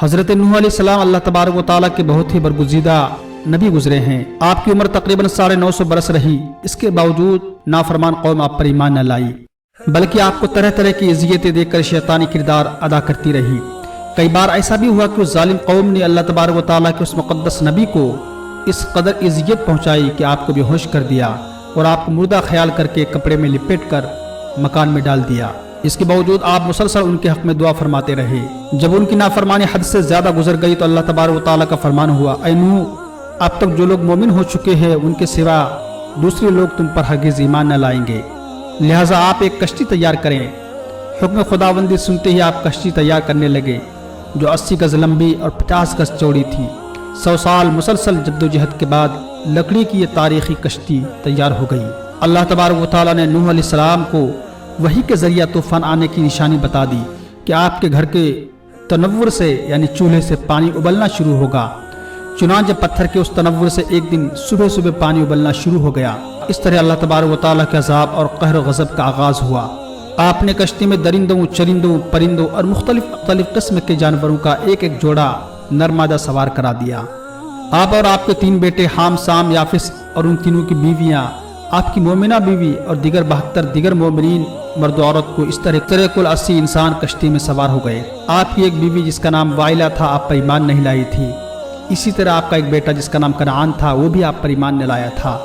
حضرت نوح علیہ السلام اللہ تبارک و تعالیٰ کے بہت ہی برگزیدہ نبی گزرے ہیں۔ آپ کی عمر تقریباً 950 برس رہی، اس کے باوجود نافرمان قوم آپ پر ایمان نہ لائی، بلکہ آپ کو طرح طرح کی اذیتیں دے کر شیطانی کردار ادا کرتی رہی۔ کئی بار ایسا بھی ہوا کہ اس ظالم قوم نے اللہ تبارک و تعالیٰ کے اس مقدس نبی کو اس قدر اذیت پہنچائی کہ آپ کو بے ہوش کر دیا اور آپ کو مردہ خیال کر کے کپڑے میں لپیٹ کر مکان میں ڈال دیا۔ اس کے باوجود آپ مسلسل ان کے حق میں دعا فرماتے رہے۔ جب ان کی نافرمانی حد سے زیادہ گزر گئی تو اللہ تبارک و تعالیٰ کا فرمان ہوا، اے نوح، اب تک جو لوگ مومن ہو چکے ہیں ان کے سوا دوسرے لوگ تم پر ہرگز ایمان نہ لائیں گے، لہٰذا آپ ایک کشتی تیار کریں۔ حکم خداوندی سنتے ہی آپ کشتی تیار کرنے لگے جو 80 گز لمبی اور 50 گز چوڑی تھی۔ 100 سال مسلسل جدوجہد کے بعد لکڑی کی یہ تاریخی کشتی تیار ہو گئی۔ اللہ تبارک و تعالیٰ نے نوح علیہ السلام کو وحی کے ذریعہ طوفان آنے کی نشانی بتا دی کہ آپ کے گھر کے تنور سے یعنی چولہے سے پانی ابلنا شروع ہوگا۔ چنانچہ پتھر کے اس تنور سے ایک دن صبح صبح پانی ابلنا شروع ہو گیا۔ اس طرح اللہ تبارک و تعالیٰ کے عذاب اور قہر و غضب کا آغاز ہوا۔ آپ نے کشتی میں درندوں، چرندوں، پرندوں اور مختلف قسم کے جانوروں کا ایک ایک جوڑا نرمادہ سوار کرا دیا۔ آپ اور آپ کے 3 بیٹے حام، سام، یافس اور ان تینوں کی بیویاں، آپ کی مومنہ بیوی اور دیگر 72 دیگر مومنین مرد و عورت کو اس طرح کل 80 انسان کشتی میں سوار ہو گئے۔ آپ کی ایک بیوی جس کا نام وائلہ تھا آپ پر ایمان نہیں لائی تھی۔ اسی طرح آپ کا ایک بیٹا جس کا نام کنعان تھا وہ بھی آپ پر ایمان نہ لایا تھا۔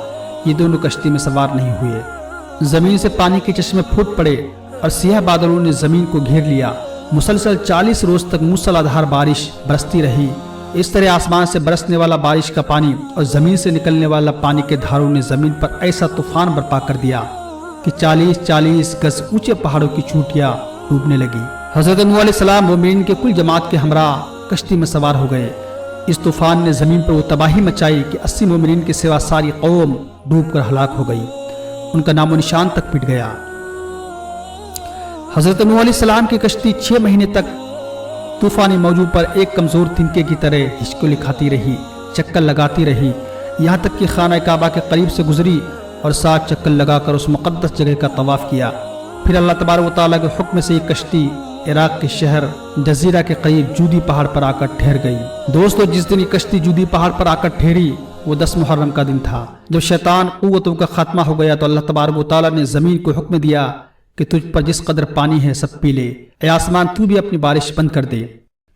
یہ دونوں کشتی میں سوار نہیں ہوئے۔ زمین سے پانی کے چشمے پھوٹ پڑے اور سیاہ بادلوں نے زمین کو گھیر لیا۔ مسلسل 40 روز تک موسلا دھار بارش برستی رہی۔ اس طرح آسمان سے برسنے والا بارش کا پانی اور زمین سے نکلنے والا پانی کے دھاروں نے زمین پر ایسا طوفان برپا کر دیا کہ 40 گز اونچے پہاڑوں کی چوٹیاں ڈوبنے لگی۔ حضرت نوح علیہ السلام مومنین کے کل جماعت کے ہمراہ کشتی میں سوار ہو گئے۔ اس طوفان نے زمین پر وہ تباہی مچائی کہ 80 مومنین کے سوا ساری قوم ڈوب کر ہلاک ہو گئی، ان کا نام و نشان تک مٹ گیا۔ حضرت نوح علیہ السلام کی کشتی 6 مہینے تک طوفانی موجوں پر ایک کمزور تنکے کی طرح ہچکولے کھاتی رہی، چکر لگاتی رہی، یہاں تک کہ خانہ کعبہ کے قریب سے گزری اور 7 چکر لگا کر اس مقدس جگہ کا طواف کیا۔ پھر اللہ تبارک و تعالیٰ کے حکم سے یہ کشتی عراق کے شہر جزیرہ کے قریب جودی پہاڑ پر آ کر ٹھہر گئی۔ دوستو، جس دن یہ کشتی جودی پہاڑ پر آ کر ٹھہری وہ 10 محرم کا دن تھا۔ جب شیطان قوتوں کا خاتمہ ہو گیا تو اللہ تبارک و تعالیٰ نے زمین کو حکم دیا کہ تجھ پر جس قدر پانی ہے سب پی لے، اے آسمان تو بھی اپنی بارش بند کر دے۔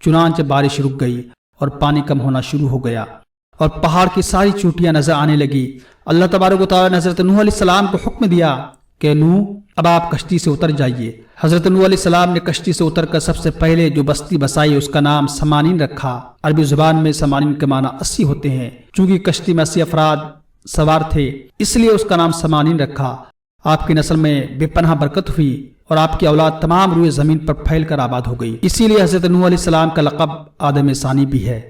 چنانچہ بارش رک گئی اور پانی کم ہونا شروع ہو گیا اور پہاڑ کی ساری چوٹیاں نظر آنے لگی۔ اللہ تبارک و تعالیٰ نے حضرت نوح علیہ السلام کو حکم دیا کہ نوح، اب آپ کشتی سے اتر جائیے۔ حضرت نوح علیہ السلام نے کشتی سے اتر کر سب سے پہلے جو بستی بسائی اس کا نام سمانین رکھا۔ عربی زبان میں سمانین کے معنی 80 ہوتے ہیں۔ چونکہ کشتی میں 80 افراد سوار تھے اس لیے اس کا نام سمانین رکھا۔ آپ کی نسل میں بے پناہ برکت ہوئی اور آپ کی اولاد تمام روئے زمین پر پھیل کر آباد ہو گئی۔ اسی لیے حضرت نوح علیہ السلام کا لقب آدم ثانی بھی ہے۔